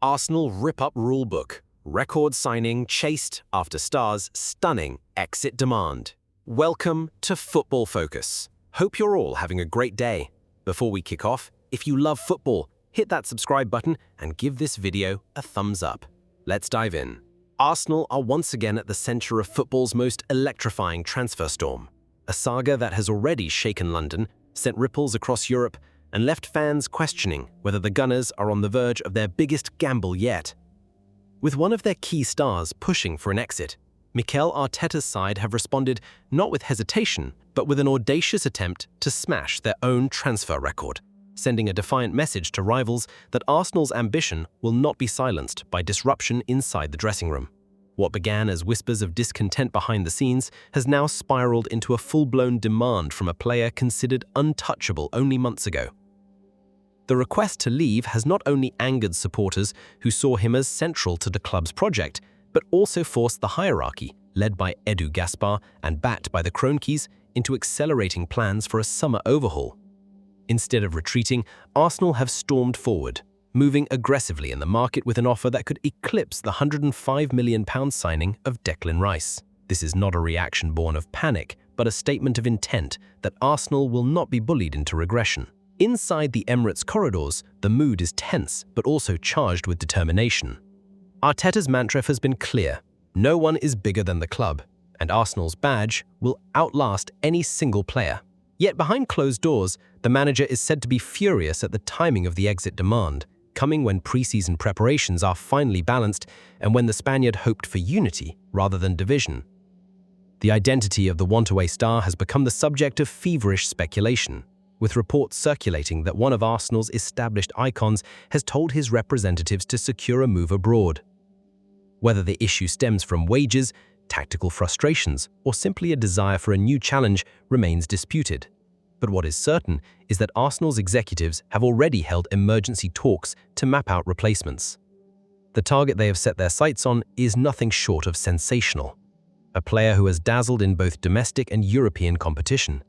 Arsenal rip up rulebook. Record signing chased after Star's stunning exit demand. Welcome to Football Focus. Hope you're all having a great day. Before we kick off, if you love football, hit that subscribe button and give this video a thumbs up. Let's dive in. Arsenal are once again at the center of football's most electrifying transfer storm. A saga that has already shaken London, sent ripples across Europe, and left fans questioning whether the Gunners are on the verge of their biggest gamble yet. With one of their key stars pushing for an exit, Mikel Arteta's side have responded not with hesitation, but with an audacious attempt to smash their own transfer record, sending a defiant message to rivals that Arsenal's ambition will not be silenced by disruption inside the dressing room. What began as whispers of discontent behind the scenes has now spiraled into a full-blown demand from a player considered untouchable only months ago. The request to leave has not only angered supporters who saw him as central to the club's project, but also forced the hierarchy, led by Gaspar and backed by the Kroenkes, into accelerating plans for a summer overhaul. Instead of retreating, Arsenal have stormed forward, moving aggressively in the market with an offer that could eclipse the £105 million signing of Declan Rice. This is not a reaction born of panic, but a statement of intent that Arsenal will not be bullied into regression. Inside the Emirates corridors, the mood is tense, but also charged with determination. Arteta's mantra has been clear: no one is bigger than the club, and Arsenal's badge will outlast any single player. Yet behind closed doors, the manager is said to be furious at the timing of the exit demand, coming when pre-season preparations are finally balanced and when the Spaniard hoped for unity rather than division. The identity of the want-away star has become the subject of feverish speculation, with reports circulating that one of Arsenal's established icons has told his representatives to secure a move abroad. Whether the issue stems from wages, tactical frustrations, or simply a desire for a new challenge remains disputed. But what is certain is that Arsenal's executives have already held emergency talks to map out replacements. The target they have set their sights on is nothing short of sensational, a player who has dazzled in both domestic and European competition,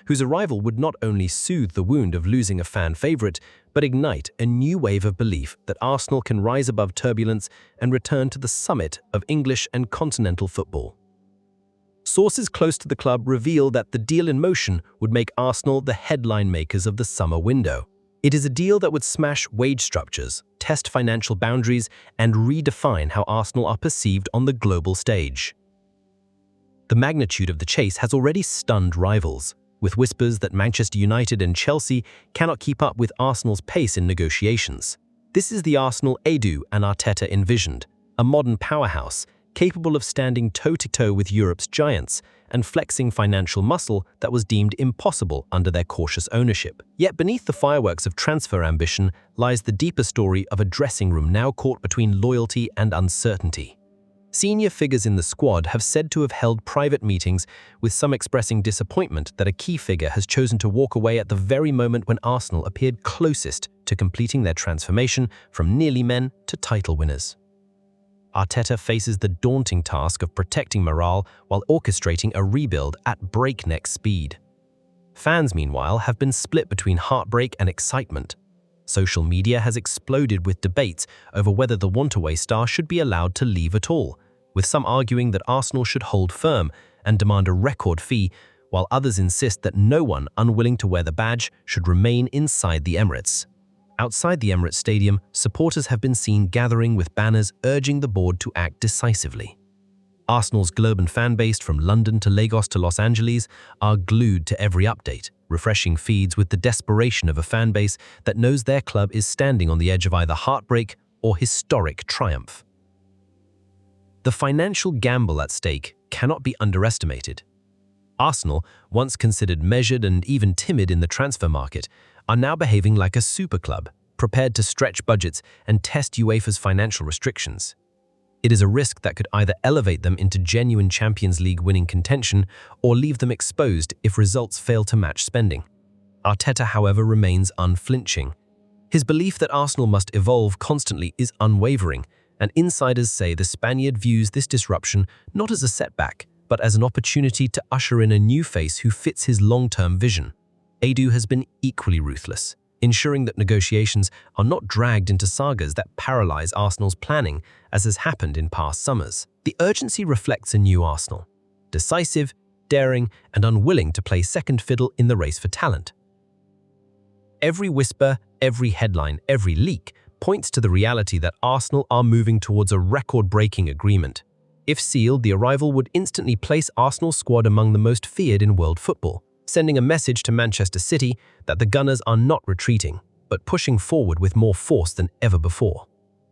whose arrival would not only soothe the wound of losing a fan favourite, but ignite a new wave of belief that Arsenal can rise above turbulence and return to the summit of English and continental football. Sources close to the club reveal that the deal in motion would make Arsenal the headline makers of the summer window. It is a deal that would smash wage structures, test financial boundaries, and redefine how Arsenal are perceived on the global stage. The magnitude of the chase has already stunned rivals, with whispers that Manchester United and Chelsea cannot keep up with Arsenal's pace in negotiations. This is the Arsenal Edu and Arteta envisioned, a modern powerhouse capable of standing toe-to-toe with Europe's giants and flexing financial muscle that was deemed impossible under their cautious ownership. Yet beneath the fireworks of transfer ambition lies the deeper story of a dressing room now caught between loyalty and uncertainty. Senior figures in the squad have said to have held private meetings, with some expressing disappointment that a key figure has chosen to walk away at the very moment when Arsenal appeared closest to completing their transformation from nearly men to title winners. Arteta faces the daunting task of protecting morale while orchestrating a rebuild at breakneck speed. Fans, meanwhile, have been split between heartbreak and excitement. Social media has exploded with debates over whether the want-away star should be allowed to leave at all, with some arguing that Arsenal should hold firm and demand a record fee, while others insist that no one unwilling to wear the badge should remain inside the Emirates. Outside the Emirates Stadium, supporters have been seen gathering with banners urging the board to act decisively. Arsenal's global fan base from London to Lagos to Los Angeles are glued to every update, refreshing feeds with the desperation of a fan base that knows their club is standing on the edge of either heartbreak or historic triumph. The financial gamble at stake cannot be underestimated. Arsenal, once considered measured and even timid in the transfer market, are now behaving like a super club, prepared to stretch budgets and test UEFA's financial restrictions. It is a risk that could either elevate them into genuine Champions League winning contention or leave them exposed if results fail to match spending. Arteta, however, remains unflinching. His belief that Arsenal must evolve constantly is unwavering, and insiders say the Spaniard views this disruption not as a setback, but as an opportunity to usher in a new face who fits his long-term vision. Edu has been equally ruthless. ensuring that negotiations are not dragged into sagas that paralyze Arsenal's planning, as has happened in past summers. The urgency reflects a new Arsenal, decisive, daring, and unwilling to play second fiddle in the race for talent. Every whisper, every headline, every leak points to the reality that Arsenal are moving towards a record-breaking agreement. If sealed, the arrival would instantly place Arsenal's squad among the most feared in world football, sending a message to Manchester City that the Gunners are not retreating, but pushing forward with more force than ever before.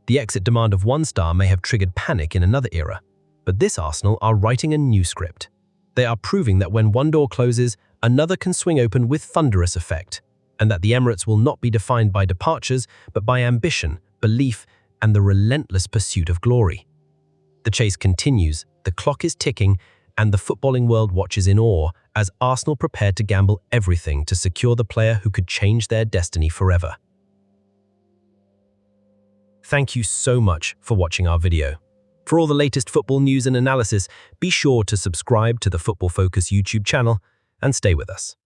The exit demand of one star may have triggered panic in another era, but this Arsenal are writing a new script. They are proving that when one door closes, another can swing open with thunderous effect, and that the Emirates will not be defined by departures, but by ambition, belief, and the relentless pursuit of glory. The chase continues, the clock is ticking, and the footballing world watches in awe as Arsenal prepared to gamble everything to secure the player who could change their destiny forever. Thank you so much for watching our video. For all the latest football news and analysis, be sure to subscribe to the Football Focus YouTube channel and stay with us.